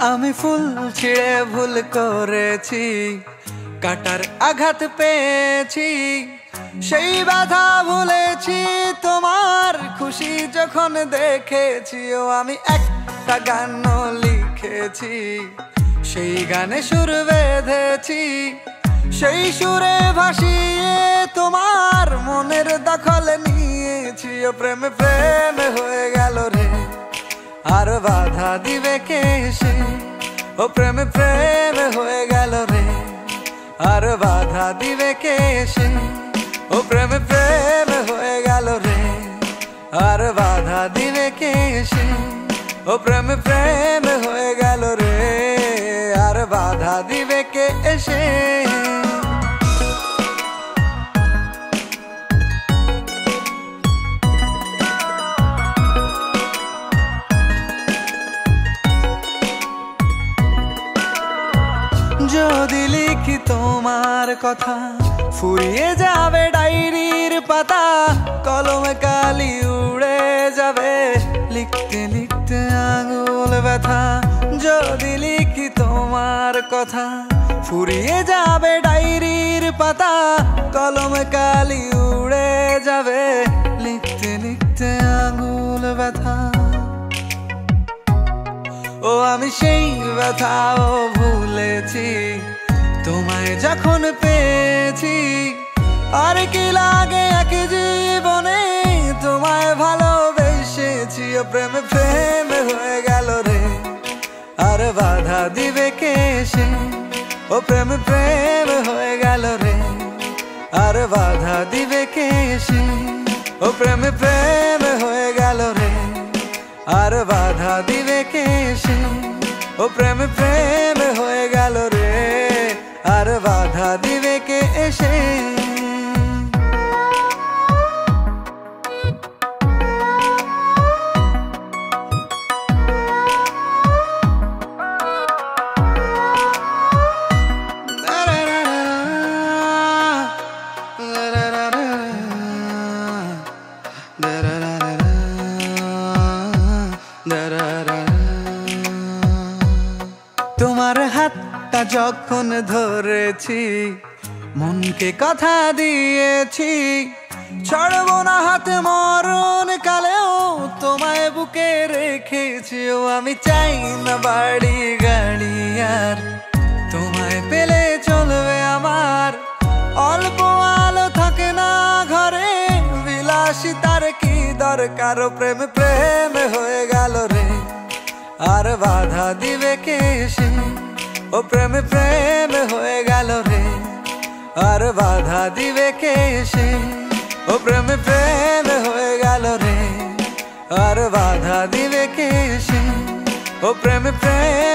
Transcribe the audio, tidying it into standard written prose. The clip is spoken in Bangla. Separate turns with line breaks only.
আমি ফুল ছিঁড়ে ভুল করেছি, কাটার আঘাত পেয়েছি, সেই ব্যথা ভুলেছি তোমার খুশি যখন দেখেছি। ও আমি একটা গান লিখেছি, সেই গানে সুর বেঁধেছি, সেই সুরে ভাসিয়ে তোমার মনের দখল নিয়েছি। ও প্রেমে প্রেমে হয়ে গেল রে, আর বাধা দিবে কে সে? ও প্রেমে প্রেমে হয়ে গেল রে, আর বাধা দিবে কে সে? ও প্রেমে প্রেমে হয়ে গেল রে, আর বাধা দিবে কে সে? ও প্রেমে প্রেমে হয়ে গেল রে, আর বাধা দিবে কে এসে? যদি লিখি তোমার কথা, ফুরিয়ে যাবে ডায়েরির পাতা, কলমে কালি উড়ে যাবে, লিখতে লিখতে আঙুল ব্যথা। যদি লিখি তোমার কথা, ফুরিয়ে যাবে ডায়েরির পাতা, কলমে কালি উড়ে যাবে, লিখতে লিখতে আঙুল ব্যথা। ও আমি সেই ব্যথাও ভুলেছি, তোমায় যখন পেয়েছি। আর কি লাগে এক জীবনে, তোমায় ভালোবেসেছি। ও প্রেমে প্রেমে হয়ে গেল রে, আর বাধা দিবে কে সে? ও প্রেমে প্রেমে হয়ে গেল রে, আর বাধা দিবে কে সে? ও প্রেমে প্রেমে হয়ে গেল রে, আর বাধা দিবে কে সে? ও প্রেমে প্রেমে হয়ে গেল রে, আর বাধা দিবে কে এসে? তোমার হাতটা যখন ধরেছি, মনকে কথা দিয়েছি, ছাড়বো না হাতে মরণ কালেও তোমায় বুকে রেখেছি। ও আমি চাই না বাড়ি গাড়ি আর, তোমায় পেলে চলবে আমার। অল্প আলো থাকে না ঘরে, বিলাসিতার কি দরকার? ও প্রেমে প্রেমে হয়ে গেল রে, আর বাধা দিবে কে সে? ও প্রেমে প্রেমে হয়ে গেল রে, আর বাধা দিবে কে সে? ও প্রেমে প্রেমে হয়ে গেল রে, আর বাধা দিবে কে সে? ও প্রেমে প্রেমে